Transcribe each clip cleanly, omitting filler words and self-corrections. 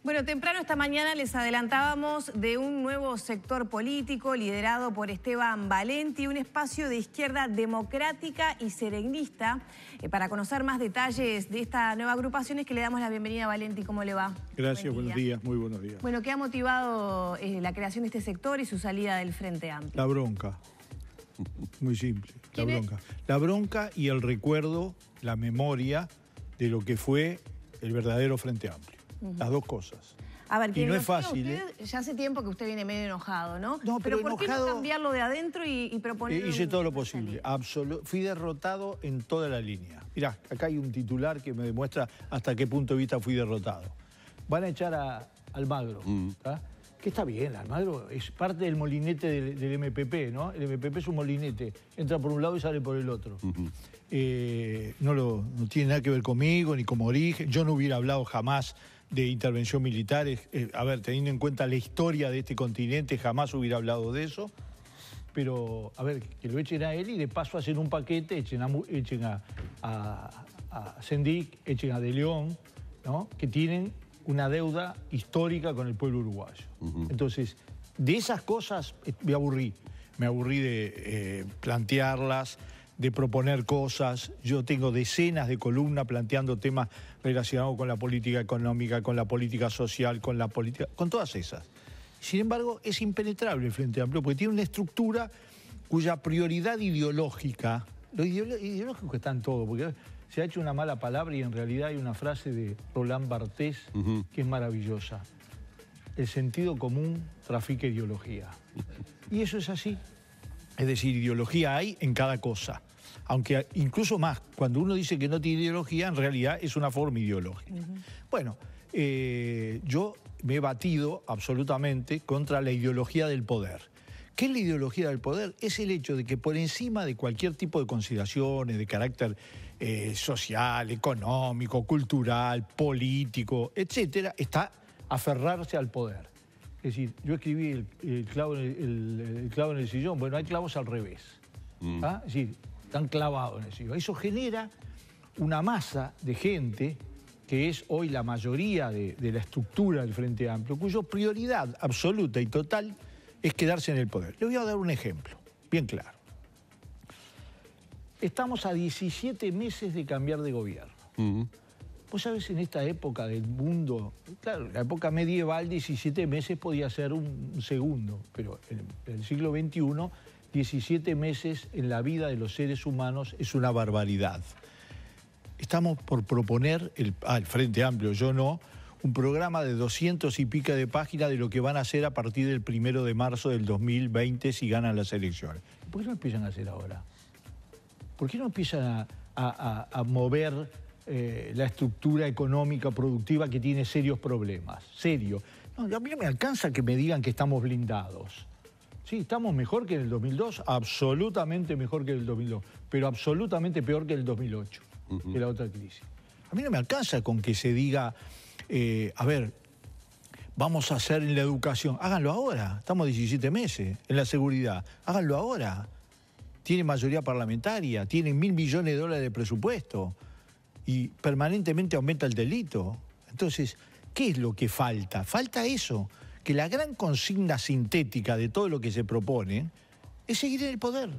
Bueno, temprano esta mañana les adelantábamos de un nuevo sector político liderado por Esteban Valenti, un espacio de izquierda democrática y serenista. Para conocer más detalles de esta nueva agrupación es que le damos la bienvenida a Valenti. ¿Cómo le va? Gracias, buenos días, muy buenos días. Bueno, ¿qué ha motivado la creación de este sector y su salida del Frente Amplio? La bronca, muy simple, la bronca. La bronca y el recuerdo, la memoria de lo que fue el verdadero Frente Amplio. Las dos cosas. A ver, y no es fácil. Usted, ya hace tiempo que usted viene medio enojado, ¿no? No, pero ¿por qué no cambiarlo de adentro y proponer? Hice todo lo posible. Fui derrotado en toda la línea. Mirá, acá hay un titular que me demuestra hasta qué punto de vista fui derrotado. Van a echar a Almagro, que está bien, Almagro es parte del molinete del MPP, ¿no? El MPP es un molinete, entra por un lado y sale por el otro. No tiene nada que ver conmigo, ni como origen. Yo no hubiera hablado jamás de intervención militar. A ver, teniendo en cuenta la historia de este continente, jamás hubiera hablado de eso. Pero, a ver, que lo echen a él y de paso hacen un paquete, echen a Sendik, echen a De León, ¿no? Que tienen una deuda histórica con el pueblo uruguayo. Entonces, de esas cosas me aburrí. Me aburrí de plantearlas, de proponer cosas. Yo tengo decenas de columnas planteando temas relacionados con la política económica, con la política social, con todas esas. Sin embargo, es impenetrable el Frente Amplio porque tiene una estructura cuya prioridad ideológica, lo ideológico está en todo, porque se ha hecho una mala palabra y en realidad hay una frase de Roland Barthes que es maravillosa. El sentido común trafica ideología. Y eso es así. Es decir, ideología hay en cada cosa. Aunque incluso más, cuando uno dice que no tiene ideología, en realidad es una forma ideológica. Bueno, yo me he batido absolutamente contra la ideología del poder. ¿Qué es la ideología del poder? Es el hecho de que por encima de cualquier tipo de consideraciones de carácter social, económico, cultural, político, etcétera, está aferrarse al poder. Es decir, yo escribí el clavo en el sillón. Bueno, hay clavos al revés. Es decir, están clavados en el sillón. Eso genera una masa de gente que es hoy la mayoría de la estructura del Frente Amplio, cuya prioridad absoluta y total es quedarse en el poder. Le voy a dar un ejemplo, bien claro. Estamos a 17 meses de cambiar de gobierno. Vos sabés, en esta época del mundo, claro, en la época medieval, 17 meses podía ser un segundo, pero en el siglo XXI, 17 meses en la vida de los seres humanos es una barbaridad. Estamos por proponer, el Frente Amplio, yo no, un programa de 200 y pico de páginas de lo que van a hacer a partir del 1 de marzo del 2020 si ganan las elecciones. ¿Por qué no empiezan a hacer ahora? ¿Por qué no empiezan a mover la estructura económica productiva que tiene serios problemas? Serio. No, a mí no me alcanza que me digan que estamos blindados. Sí, estamos mejor que en el 2002, absolutamente mejor que en el 2002, pero absolutamente peor que el 2008, que la otra crisis. A mí no me alcanza con que se diga, a ver, vamos a hacer en la educación. Háganlo ahora, estamos 17 meses. En la seguridad, háganlo ahora. Tienen mayoría parlamentaria, tienen $1.000 millones de presupuesto y permanentemente aumenta el delito. Entonces, ¿qué es lo que falta? Falta eso, que la gran consigna sintética de todo lo que se propone es seguir en el poder.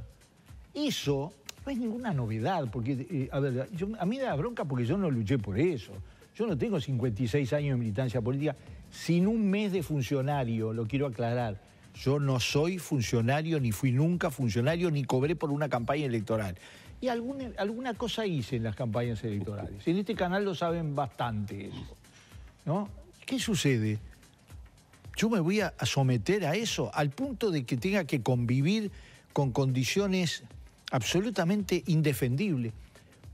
Eso no es ninguna novedad, porque, a ver, a mí me da bronca porque yo no luché por eso. Yo no tengo 56 años de militancia política sin un mes de funcionario, lo quiero aclarar. Yo no soy funcionario, ni fui nunca funcionario, ni cobré por una campaña electoral. Y alguna cosa hice en las campañas electorales. En este canal lo saben bastante eso, ¿no? ¿Qué sucede? Yo me voy a someter a eso al punto de que tenga que convivir con condiciones absolutamente indefendibles.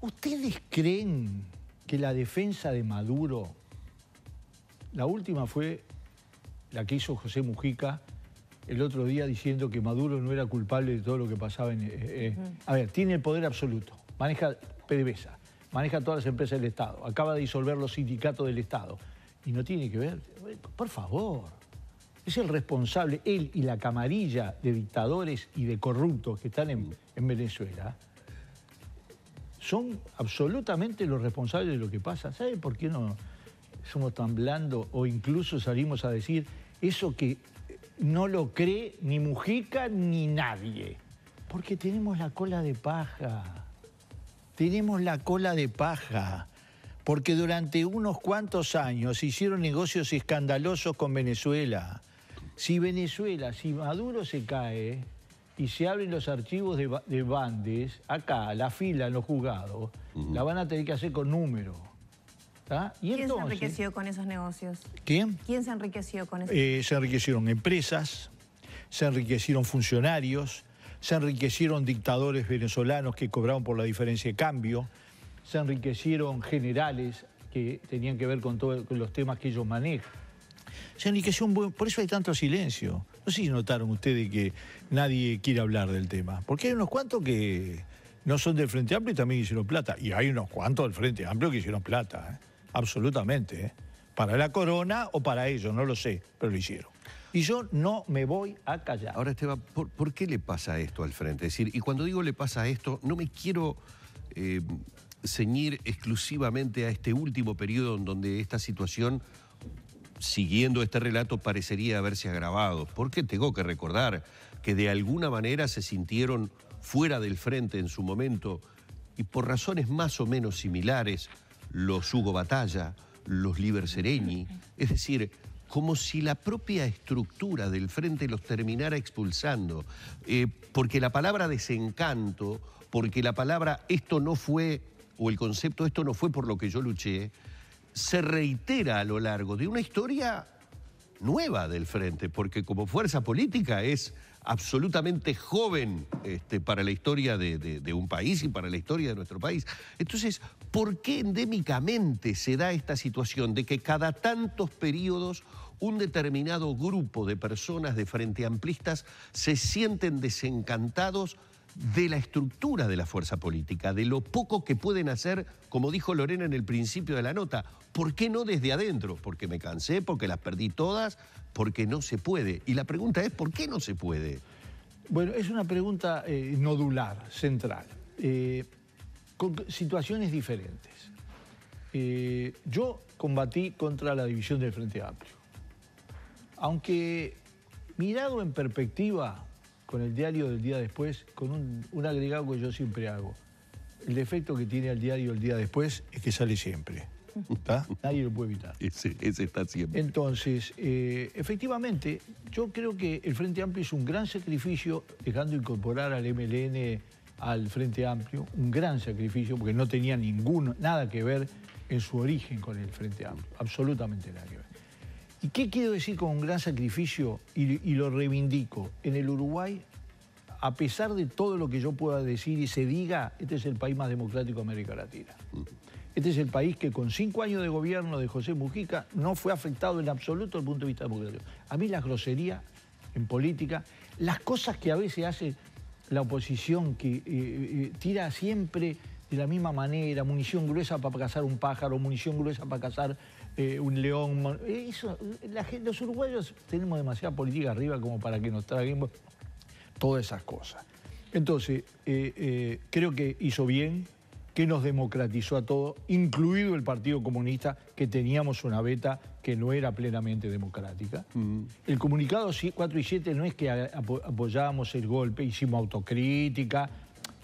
¿Ustedes creen que la defensa de Maduro, la última fue la que hizo José Mujica el otro día diciendo que Maduro no era culpable de todo lo que pasaba A ver, tiene el poder absoluto, maneja PDVSA, maneja todas las empresas del Estado, acaba de disolver los sindicatos del Estado y no tiene que ver. Por favor, es el responsable, él y la camarilla de dictadores y de corruptos que están en Venezuela, son absolutamente los responsables de lo que pasa. ¿Sabe por qué no? somos tan blandos, o incluso salimos a decir eso que no lo cree ni Mujica ni nadie. Porque tenemos la cola de paja. Tenemos la cola de paja. Porque durante unos cuantos años se hicieron negocios escandalosos con Venezuela. Si Maduro se cae y se abren los archivos de Bandes, acá, la fila en los juzgados, la van a tener que hacer con números. ¿Quién se enriqueció con esos negocios? ¿Quién? ¿Quién se enriqueció con esos negocios? Se enriquecieron empresas, se enriquecieron funcionarios, se enriquecieron dictadores venezolanos que cobraban por la diferencia de cambio, se enriquecieron generales que tenían que ver con todos los temas que ellos manejan. Se enriqueció por eso hay tanto silencio. No sé si notaron ustedes que nadie quiere hablar del tema, porque hay unos cuantos que no son del Frente Amplio y también hicieron plata, y hay unos cuantos del Frente Amplio que hicieron plata, absolutamente, para la corona o para ellos, no lo sé, pero lo hicieron. Y yo no me voy a callar. Ahora, Esteban, ¿por qué le pasa esto al Frente? Es decir, y cuando digo le pasa esto, no me quiero ceñir exclusivamente a este último periodo en donde esta situación, siguiendo este relato, parecería haberse agravado. Porque tengo que recordar que de alguna manera se sintieron fuera del Frente en su momento y por razones más o menos similares los Hugo Batalla, los Líber Seregni, es decir, como si la propia estructura del Frente los terminara expulsando, porque la palabra desencanto, porque la palabra esto no fue, o el concepto esto no fue por lo que yo luché, se reitera a lo largo de una historia nueva del Frente, porque como fuerza política es absolutamente joven para la historia de un país y para la historia de nuestro país. Entonces, ¿por qué endémicamente se da esta situación de que cada tantos periodos un determinado grupo de personas de frente amplistas se sienten desencantados de la estructura de la fuerza política, de lo poco que pueden hacer, como dijo Lorena en el principio de la nota? ¿Por qué no desde adentro? Porque me cansé, porque las perdí todas, porque no se puede. Y la pregunta es, ¿por qué no se puede? Bueno, es una pregunta nodular, central, con situaciones diferentes. Yo combatí contra la división del Frente Amplio. Aunque mirado en perspectiva, con el diario del día después, con un agregado que yo siempre hago. El defecto que tiene el diario el día después es que sale siempre. ¿Está? Nadie lo puede evitar. Ese está siempre. Entonces, efectivamente, yo creo que el Frente Amplio es un gran sacrificio, dejando incorporar al MLN al Frente Amplio, un gran sacrificio, porque no tenía nada que ver en su origen con el Frente Amplio, absolutamente nada que ver. ¿Y qué quiero decir con un gran sacrificio? Y lo reivindico. En el Uruguay, a pesar de todo lo que yo pueda decir y se diga, este es el país más democrático de América Latina. Este es el país que con 5 años de gobierno de José Mujica no fue afectado en absoluto desde el punto de vista democrático. A mí las groserías en política, las cosas que a veces hace la oposición, que tira siempre de la misma manera, munición gruesa para cazar un pájaro, munición gruesa para cazar un león. Eso, los uruguayos tenemos demasiada política arriba como para que nos traguemos todas esas cosas. Entonces, creo que hizo bien, que nos democratizó a todos, incluido el Partido Comunista, que teníamos una beta que no era plenamente democrática. El comunicado 4 y 7 no es que apoyábamos el golpe, hicimos autocrítica,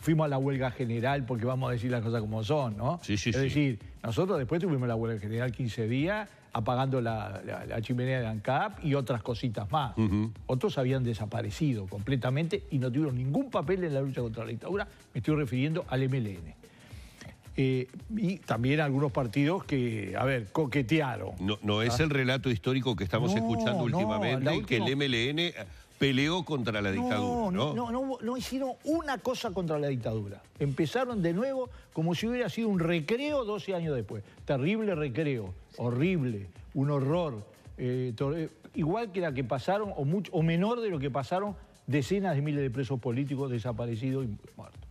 fuimos a la huelga general porque vamos a decir las cosas como son, ¿no? Sí, es decir, nosotros después tuvimos la huelga general 15 días apagando la chimenea de ANCAP y otras cositas más. Otros habían desaparecido completamente y no tuvieron ningún papel en la lucha contra la dictadura. Me estoy refiriendo al MLN. Y también algunos partidos que, a ver, coquetearon. No es el relato histórico que estamos escuchando últimamente, que el MLN peleó contra la dictadura, no hicieron una cosa contra la dictadura. Empezaron de nuevo como si hubiera sido un recreo 12 años después. Terrible recreo, horrible, un horror. Igual que la que pasaron, o menor de lo que pasaron decenas de miles de presos políticos desaparecidos y muertos.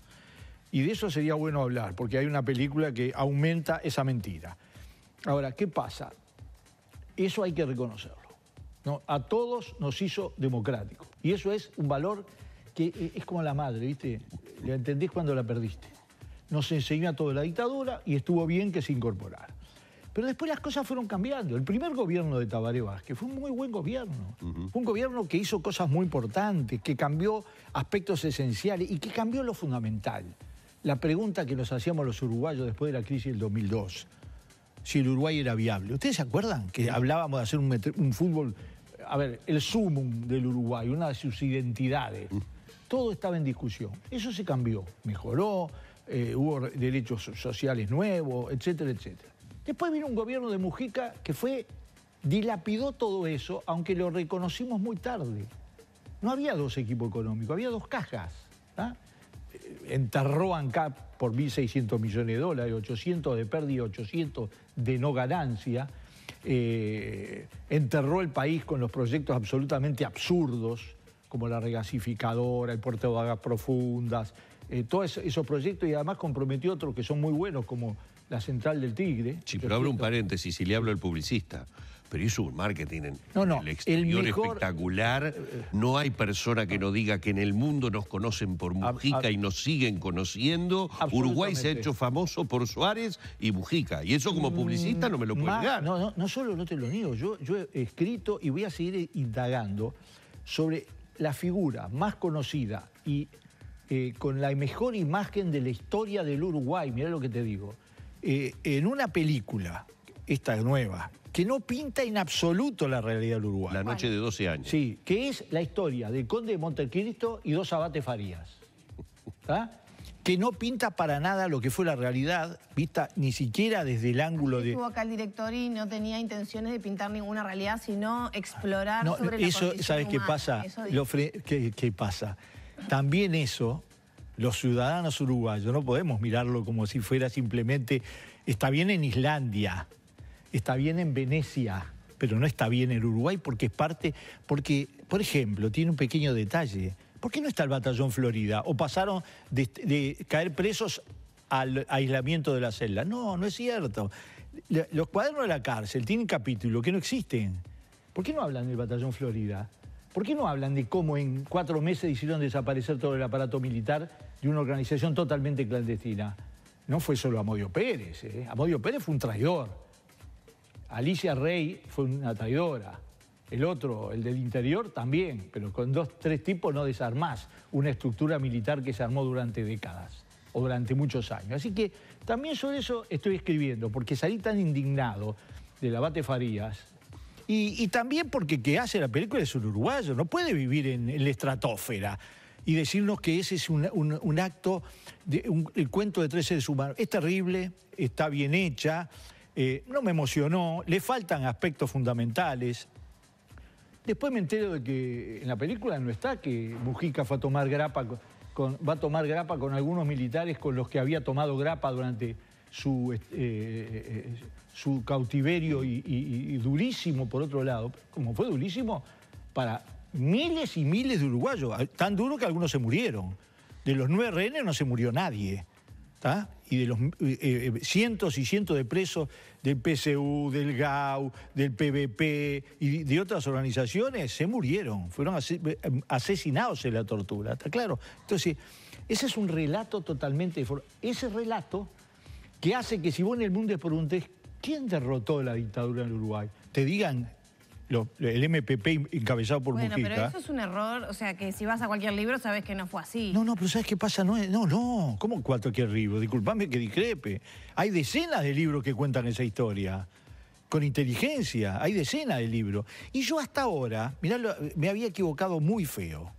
Y de eso sería bueno hablar, porque hay una película que aumenta esa mentira. Ahora, ¿qué pasa? Eso hay que reconocerlo, ¿no? A todos nos hizo democráticos. Y eso es un valor que es como la madre, ¿viste? La entendés cuando la perdiste. Nos enseñó a toda la dictadura y estuvo bien que se incorporara. Pero después las cosas fueron cambiando. El primer gobierno de Tabaré Vázquez fue un muy buen gobierno. Fue un gobierno que hizo cosas muy importantes, que cambió aspectos esenciales y que cambió lo fundamental. La pregunta que nos hacíamos los uruguayos después de la crisis del 2002, si el Uruguay era viable. ¿Ustedes se acuerdan que hablábamos de hacer un fútbol, a ver, el sumum del Uruguay, una de sus identidades? Todo estaba en discusión. Eso se cambió, mejoró, hubo derechos sociales nuevos, etcétera, etcétera. Después vino un gobierno de Mujica que dilapidó todo eso, aunque lo reconocimos muy tarde. No había dos equipos económicos, había dos cajas. Enterró a ANCAP por 1.600 millones de dólares, 800 de pérdida, 800 de no ganancia. Enterró el país con los proyectos absolutamente absurdos, como la regasificadora, el puerto de aguas profundas, todos esos proyectos, y además comprometió otros que son muy buenos, como la Central del Tigre. Sí, pero abro un paréntesis, si le hablo al publicista, pero hizo un marketing en el exterior espectacular. No hay persona que no diga que en el mundo nos conocen por Mujica y nos siguen conociendo. Uruguay se ha hecho famoso por Suárez y Mujica, y eso como publicista no me lo puede negar. No solo no te lo niego, yo he escrito y voy a seguir indagando sobre la figura más conocida y con la mejor imagen de la historia del Uruguay, mirá lo que te digo, en una película, esta nueva, que no pinta en absoluto la realidad del Uruguay. La noche de 12 años. Sí, que es la historia del conde de Montecristo y dos abates Farías. Que no pinta para nada lo que fue la realidad, vista ni siquiera desde el ángulo de... Estuvo acá el director y no tenía intenciones de pintar ninguna realidad, sino explorar sobre la condición ¿sabes qué humana? pasa? ¿Qué pasa? También eso, los ciudadanos uruguayos, no podemos mirarlo como si fuera simplemente... Está bien en Islandia, está bien en Venecia, pero no está bien en Uruguay porque es parte... Porque, por ejemplo, tiene un pequeño detalle. ¿Por qué no está el Batallón Florida? ¿O pasaron de caer presos al aislamiento de la celda? No, no es cierto. Los cuadernos de la cárcel tienen capítulos que no existen. ¿Por qué no hablan del Batallón Florida? ¿Por qué no hablan de cómo en 4 meses hicieron desaparecer todo el aparato militar de una organización totalmente clandestina? No fue solo Amodio Pérez. Amodio Pérez fue un traidor. Alicia Rey fue una traidora. El otro, el del interior, también, pero con 2, 3 tipos no desarmás una estructura militar que se armó durante décadas o durante muchos años. Así que también sobre eso estoy escribiendo, porque salí tan indignado del abate Farías y también porque que hace la película es un uruguayo, no puede vivir en la estratosfera y decirnos que ese es un acto, el cuento de 3 seres humanos. Es terrible, está bien hecha, no me emocionó, le faltan aspectos fundamentales. Después me entero de que en la película no está que Mujica fue a tomar grapa va a tomar grapa con algunos militares con los que había tomado grapa durante su cautiverio y durísimo, por otro lado, como fue durísimo para miles y miles de uruguayos, tan duro que algunos se murieron. De los 9 rehenes no se murió nadie. Y de los cientos y cientos de presos del PSU, del GAU, del PVP y de otras organizaciones se murieron, fueron asesinados en la tortura, ¿está claro? Entonces, ese es un relato totalmente... Ese relato que hace que si vos en el mundo preguntes ¿quién derrotó la dictadura en Uruguay? Te digan... el MPP encabezado por Mujica. Bueno, pero eso es un error, o sea, que si vas a cualquier libro sabes que no fue así. No, pero ¿sabes qué pasa? No, ¿cómo cualquier libro? Disculpame que discrepe. Hay decenas de libros que cuentan esa historia, con inteligencia, hay decenas de libros. Y yo hasta ahora, mirá, me había equivocado muy feo,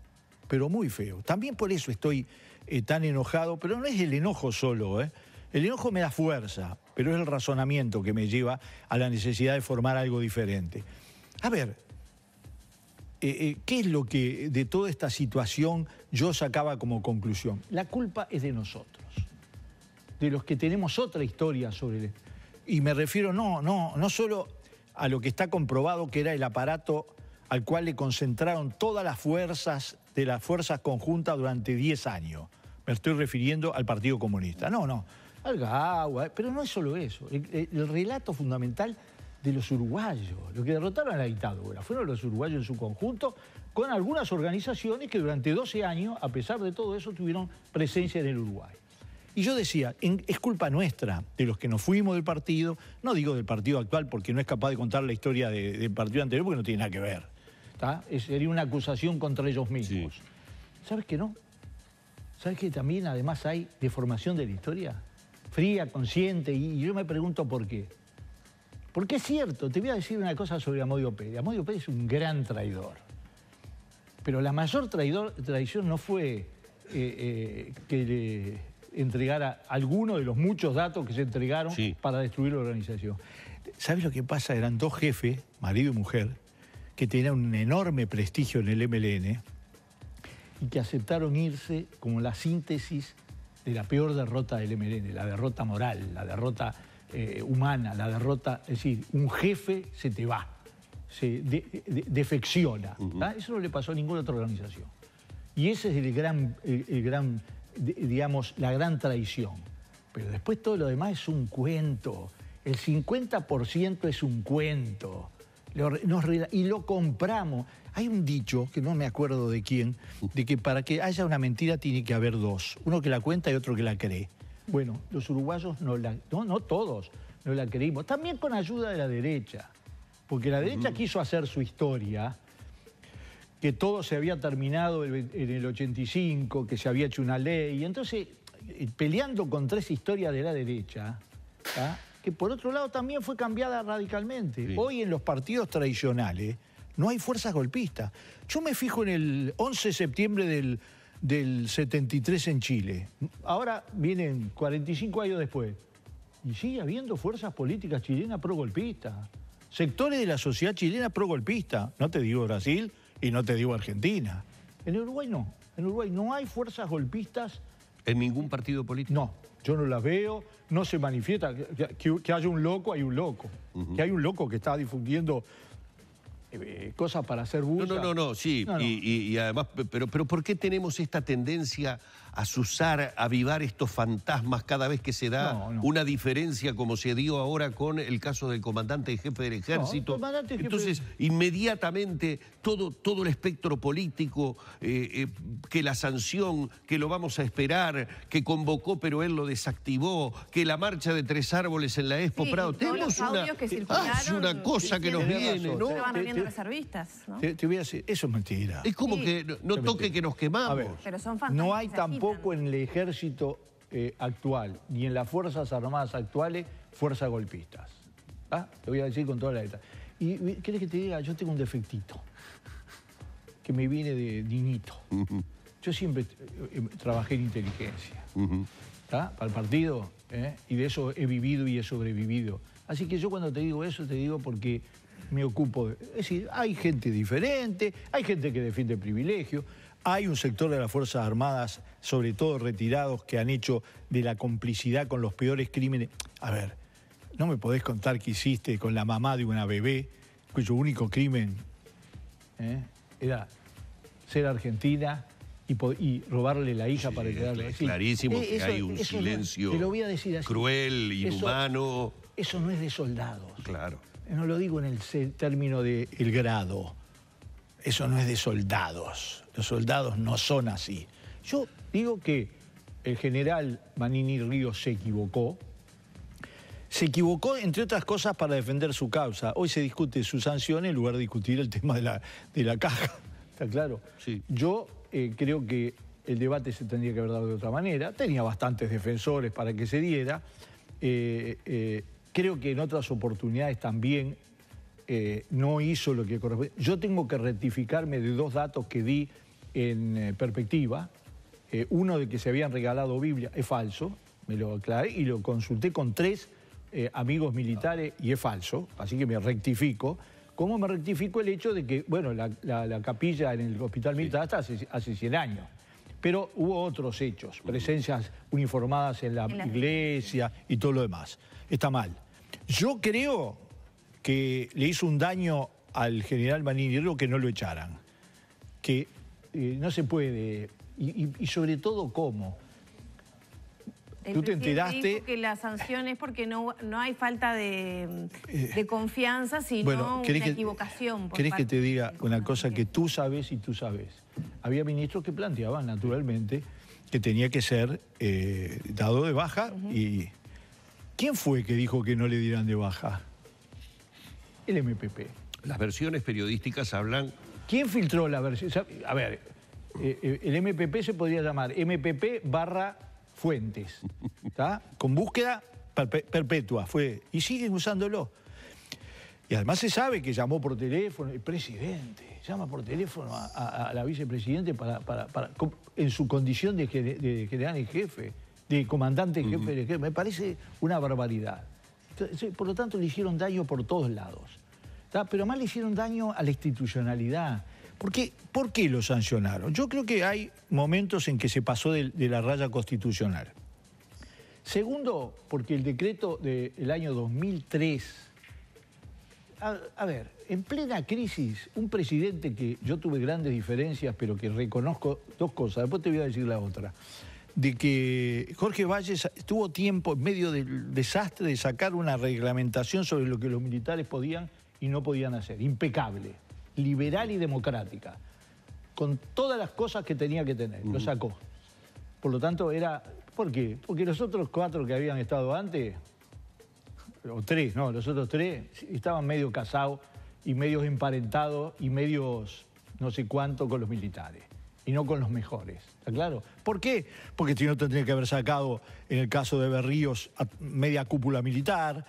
pero muy feo. También por eso estoy tan enojado, pero no es el enojo solo, El enojo me da fuerza, pero es el razonamiento que me lleva a la necesidad de formar algo diferente. A ver, ¿qué es lo que de toda esta situación yo sacaba como conclusión? La culpa es de nosotros, de los que tenemos otra historia sobre... Y me refiero no solo a lo que está comprobado que era el aparato al cual le concentraron todas las fuerzas de las fuerzas conjuntas durante 10 años. Me estoy refiriendo al Partido Comunista. No, al GAU, pero no es solo eso. El relato fundamental de los uruguayos, los que derrotaron a la dictadura, fueron los uruguayos en su conjunto, con algunas organizaciones que durante 12 años, a pesar de todo eso, tuvieron presencia en el Uruguay. Y yo decía, es culpa nuestra, de los que nos fuimos del partido, no digo del partido actual porque no es capaz de contar la historia del partido anterior porque no tiene nada que ver. Sería una acusación contra ellos mismos. Sí. ¿Sabes que no? ¿Sabes que también además hay deformación de la historia? Fría, consciente, y yo me pregunto por qué. Porque es cierto, te voy a decir una cosa sobre Amodio Pérez. Amodio Pérez es un gran traidor. Pero la mayor traición no fue que le entregara alguno de los muchos datos que se entregaron para destruir la organización. ¿Sabes lo que pasa? Eran dos jefes, marido y mujer, que tenían un enorme prestigio en el MLN y que aceptaron irse como la síntesis de la peor derrota del MLN, la derrota moral, la derrota humana, la derrota, es decir, un jefe se te va, se defecciona. Eso no le pasó a ninguna otra organización. Y ese es digamos, la gran traición. Pero después todo lo demás es un cuento. El 50% es un cuento. Y lo compramos. Hay un dicho, que no me acuerdo de quién, de que para que haya una mentira tiene que haber dos. Uno que la cuenta y otro que la cree. Bueno, los uruguayos no todos, no la creímos. También con ayuda de la derecha. Porque la derecha quiso hacer su historia, que todo se había terminado en el 85, que se había hecho una ley. Y entonces, peleando contra esa historia de la derecha, que por otro lado también fue cambiada radicalmente. Sí. Hoy en los partidos tradicionales no hay fuerzas golpistas. Yo me fijo en el 11 de septiembre del 73 en Chile. Ahora vienen 45 años después. Y sigue habiendo fuerzas políticas chilenas pro-golpistas. Sectores de la sociedad chilena pro-golpista. No te digo Brasil y no te digo Argentina. En Uruguay no. En Uruguay no hay fuerzas golpistas. ¿En ningún partido político? No, yo no las veo, no se manifiesta. Que haya un loco, hay un loco. Que hay un loco que está difundiendo cosas para hacer bulla. No, sí. No. Y además, pero ¿por qué tenemos esta tendencia a azuzar, a avivar estos fantasmas cada vez que se da una diferencia como se dio ahora con el caso del comandante en jefe del ejército? Entonces, inmediatamente todo el espectro político, que la sanción, que lo vamos a esperar, que convocó pero él lo desactivó, que la marcha de 3 árboles en la Expo Prado. Tenemos una cosa que nos viene, ¿no? Reservistas, ¿no? Te voy a decir, eso es mentira. Es como que no toque que nos quemamos. A ver, pero son fantasmas. No hay tampoco en el ejército actual, ni en las Fuerzas Armadas actuales, fuerzas golpistas. Te voy a decir con toda la letra. Y ¿querés que te diga? Yo tengo un defectito que me viene de niñito. Yo siempre trabajé en inteligencia. Para el partido, y de eso he vivido y he sobrevivido. Así que yo cuando te digo eso, te digo porque me ocupo es decir, hay gente diferente, hay gente que defiende el privilegio, hay un sector de las Fuerzas Armadas, sobre todo retirados, que han hecho de la complicidad con los peores crímenes. A ver, no me podés contar que hiciste con la mamá de una bebé, cuyo único crimen era ser argentina y robarle la hija para quedarle así. Clarísimo que hay un silencio te lo voy a decir así, cruel, inhumano. Eso no es de soldados. Claro. No lo digo en el término del grado. Eso no es de soldados. Los soldados no son así. Yo digo que el general Manini Ríos se equivocó. Se equivocó, entre otras cosas, para defender su causa. Hoy se discute su sanción en lugar de discutir el tema de la caja. ¿Está claro? Sí. Yo creo que el debate se tendría que haber dado de otra manera. Tenía bastantes defensores para que se diera. Creo que en otras oportunidades también no hizo lo que corresponde. Yo tengo que rectificarme de 2 datos que di en perspectiva. Uno de que se habían regalado Biblia es falso, me lo aclaré y lo consulté con 3 amigos militares y es falso, así que me rectifico. ¿Cómo me rectifico el hecho de que, bueno, la capilla en el hospital militar está hace 100 años? Pero hubo otros hechos, presencias uniformadas en la iglesia y todo lo demás. Está mal. Yo creo que le hizo un daño al general Manini Ríos que no lo echaran. Que no se puede. Y sobre todo, ¿cómo? Tú te enteraste... Dijo que la sanción es porque no hay falta de confianza, sino bueno, una equivocación. ¿Querés que te diga una cosa que tú sabes y tú sabes? Había ministros que planteaban, naturalmente, que tenía que ser dado de baja. Y ¿quién fue que dijo que no le dieran de baja? El MPP. Las versiones periodísticas hablan... ¿Quién filtró la versión? A ver, el MPP se podría llamar MPP/Fuentes, ¿está? Con búsqueda perpetua, fue, y siguen usándolo. Y además se sabe que llamó por teléfono, el presidente llama por teléfono a la vicepresidente en su condición de general en jefe, de comandante en jefe de jefe. Me parece una barbaridad. Por lo tanto, le hicieron daño por todos lados. ¿Tá? Pero más le hicieron daño a la institucionalidad. ¿Por qué lo sancionaron? Yo creo que hay momentos en que se pasó de la raya constitucional. Segundo, porque el decreto del año 2003... A ver, en plena crisis, un presidente que yo tuve grandes diferencias, pero que reconozco dos cosas, después te voy a decir la otra, de que Jorge Valles tuvo tiempo en medio del desastre de sacar una reglamentación sobre lo que los militares podían y no podían hacer, impecable, liberal y democrática, con todas las cosas que tenía que tener, lo sacó. Por lo tanto, era... ¿Por qué? Porque los otros 4 que habían estado antes... o 3, no, los otros 3 estaban medio casados y medios emparentados y medios no sé cuánto con los militares y no con los mejores, ¿está claro? ¿Por qué? Porque si no tendría que haber sacado, en el caso de Berríos, media cúpula militar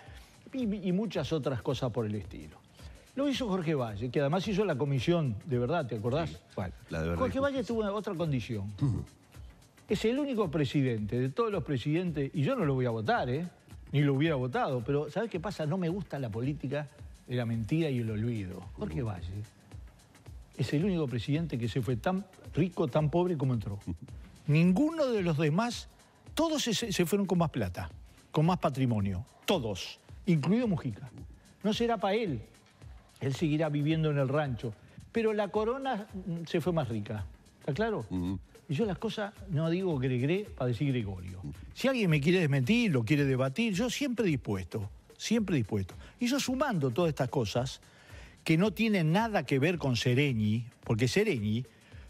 y muchas otras cosas por el estilo. Lo hizo Jorge Valle, que además hizo la comisión, de verdad, ¿te acordás? Sí, bueno, la de verdad. Jorge Valle tuvo otra condición. Es el único presidente de todos los presidentes, y yo no lo voy a votar, ni lo hubiera votado, pero ¿sabes qué pasa? No me gusta la política de la mentira y el olvido. Jorge Valle es el único presidente que se fue tan rico, tan pobre como entró. Ninguno de los demás, todos se fueron con más plata, con más patrimonio, todos, incluido Mujica. No será para él seguirá viviendo en el rancho, pero la corona se fue más rica, ¿está claro? Y yo las cosas no digo Gregre para decir Gregorio. Si alguien me quiere desmentir, lo quiere debatir, yo siempre dispuesto, siempre dispuesto. Y yo sumando todas estas cosas que no tienen nada que ver con Seregni, porque Seregni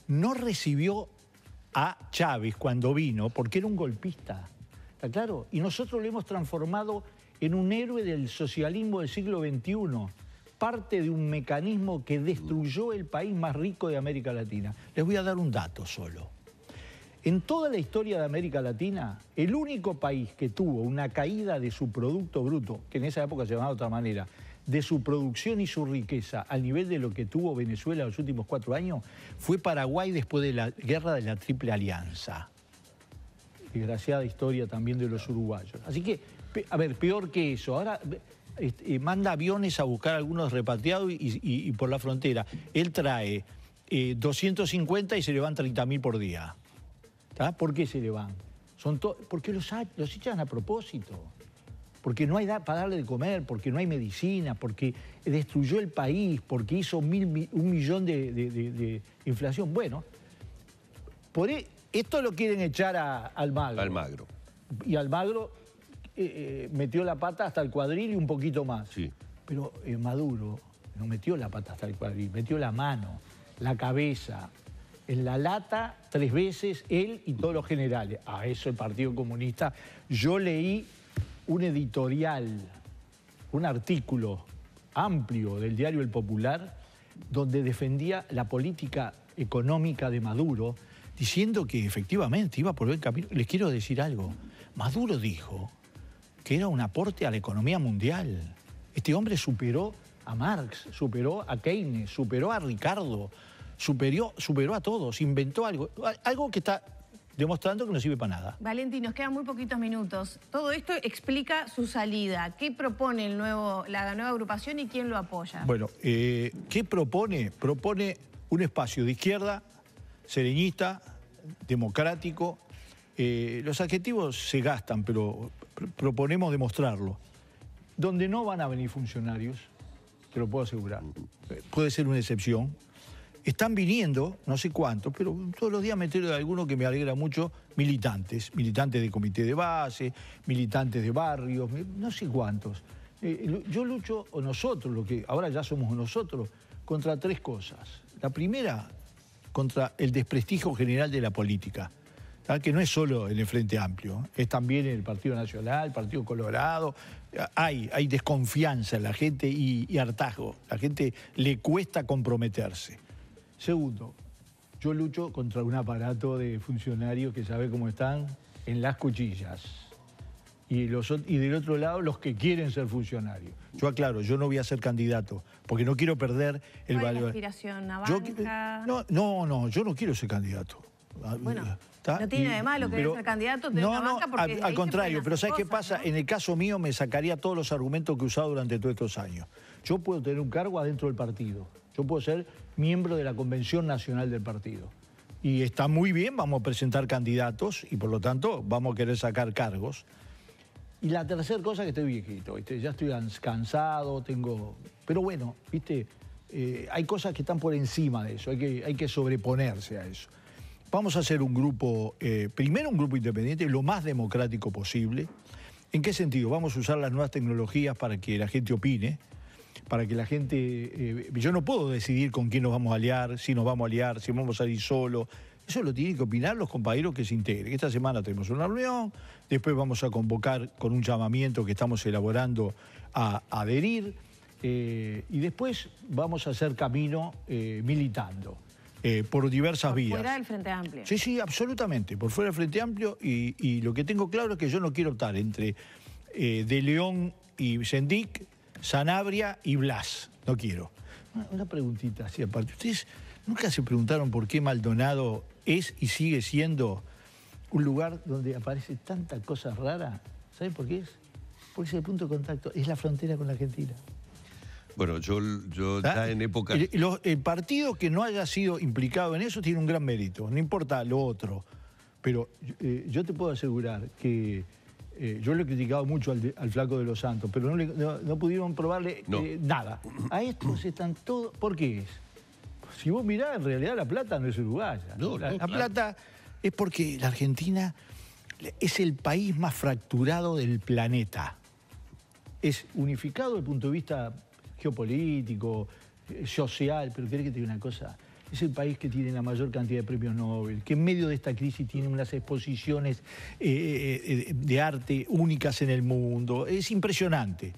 no recibió a Chávez cuando vino porque era un golpista, ¿está claro? Y nosotros lo hemos transformado en un héroe del socialismo del siglo XXI, parte de un mecanismo que destruyó el país más rico de América Latina. Les voy a dar un dato solo. En toda la historia de América Latina, el único país que tuvo una caída de su Producto Bruto, que en esa época se llamaba de otra manera, de su producción y su riqueza al nivel de lo que tuvo Venezuela en los últimos 4 años, fue Paraguay después de la guerra de la Triple Alianza. Desgraciada historia también de los uruguayos. Así que, a ver, peor que eso. Ahora manda aviones a buscar a algunos repatriados y por la frontera. Él trae 250 y se le van 30.000 por día. ¿Tá? ¿Por qué se le van? Porque los echan a propósito. Porque no hay para darle de comer, porque no hay medicina, porque destruyó el país, porque hizo un millón de inflación. Bueno, esto lo quieren echar a Almagro. Almagro. Y Almagro metió la pata hasta el cuadril y un poquito más. Sí. Pero Maduro no metió la pata hasta el cuadril, metió la mano, la cabeza, en la lata 3 veces él y todos los generales. A eso el Partido Comunista. Yo leí un editorial, un artículo amplio del diario El Popular, donde defendía la política económica de Maduro, diciendo que efectivamente iba por el camino. Les quiero decir algo. Maduro dijo que era un aporte a la economía mundial. Este hombre superó a Marx, superó a Keynes, superó a Ricardo, superó a todos, inventó algo que está demostrando que no sirve para nada. Valentín, nos quedan muy poquitos minutos. Todo esto explica su salida. ¿Qué propone la nueva agrupación y quién lo apoya? Bueno, ¿qué propone? Propone un espacio de izquierda, sereñista, democrático. Los adjetivos se gastan, pero proponemos demostrarlo. Donde no van a venir funcionarios, te lo puedo asegurar. Puede ser una excepción. Están viniendo, no sé cuántos, pero todos los días me entero de alguno que me alegra mucho, militantes de comité de base, militantes de barrios, no sé cuántos. Yo lucho, o nosotros, lo que ahora ya somos nosotros, contra 3 cosas. La primera, contra el desprestigio general de la política. que no es solo en el Frente Amplio, es también en el Partido Nacional, el Partido Colorado. Hay desconfianza en la gente y hartazgo. La gente le cuesta comprometerse. Segundo, yo lucho contra un aparato de funcionarios que sabe cómo están en las cuchillas. Y del otro lado, los que quieren ser funcionarios. Yo aclaro, yo no voy a ser candidato, porque no quiero perder el valor. ¿No hay aspiración a banca? No, yo no quiero ser candidato. Bueno, no tiene de malo querer ser candidato, tener una banca, porque al contrario, pero ¿sabes qué pasa? ¿No? En el caso mío me sacaría todos los argumentos que he usado durante todos estos años. Yo puedo tener un cargo adentro del partido. Yo puedo ser miembro de la Convención Nacional del partido. Y está muy bien, vamos a presentar candidatos y por lo tanto vamos a querer sacar cargos. Y la tercera cosa, que estoy viejito, ¿viste? Ya estoy cansado, pero bueno, ¿viste? Hay cosas que están por encima de eso, hay que sobreponerse a eso. Vamos a hacer un grupo, primero un grupo independiente, lo más democrático posible. ¿En qué sentido? Vamos a usar las nuevas tecnologías para que la gente opine, para que la gente... yo no puedo decidir con quién nos vamos a aliar, si nos vamos a aliar, si vamos a ir solos. Eso lo tienen que opinar los compañeros que se integren. Esta semana tenemos una reunión, después vamos a convocar con un llamamiento que estamos elaborando a adherir, y después vamos a hacer camino militando. Por diversas vías. Por fuera del Frente Amplio. Sí, absolutamente, por fuera del Frente Amplio, y lo que tengo claro es que yo no quiero optar entre De León y Sendik, Sanabria y Blas, no quiero. Una preguntita así aparte, ¿ustedes nunca se preguntaron por qué Maldonado es y sigue siendo un lugar donde aparece tanta cosa rara? ¿Saben por qué es? Porque es el punto de contacto, es la frontera con la Argentina. Bueno, yo ya en época... El partido que no haya sido implicado en eso tiene un gran mérito, no importa lo otro. Pero yo te puedo asegurar que yo le he criticado mucho al Flaco de los Santos, pero no pudieron probarle nada. A estos están todos... ¿Por qué es? Si vos mirás, en realidad La Plata no es uruguaya. La Plata es porque la Argentina es el país más fracturado del planeta. Es unificado desde el punto de vista geopolítico, social, pero ¿querés que te diga una cosa? Es el país que tiene la mayor cantidad de premios Nobel, que en medio de esta crisis tiene unas exposiciones de arte únicas en el mundo. Es impresionante,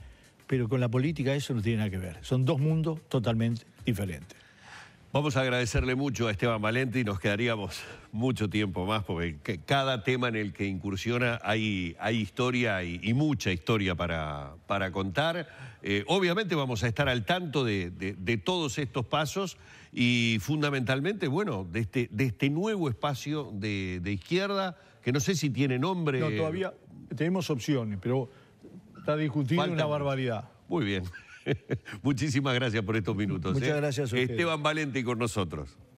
pero con la política eso no tiene nada que ver. Son dos mundos totalmente diferentes. Vamos a agradecerle mucho a Esteban Valenti y nos quedaríamos mucho tiempo más porque cada tema en el que incursiona hay historia y mucha historia para contar. Obviamente vamos a estar al tanto de todos estos pasos y fundamentalmente, bueno, de este nuevo espacio de izquierda, que no sé si tiene nombre. No, todavía tenemos opciones, pero está discutido una barbaridad. Muy bien. Muchísimas gracias por estos minutos. Muchas gracias a ustedes. Esteban Valenti con nosotros.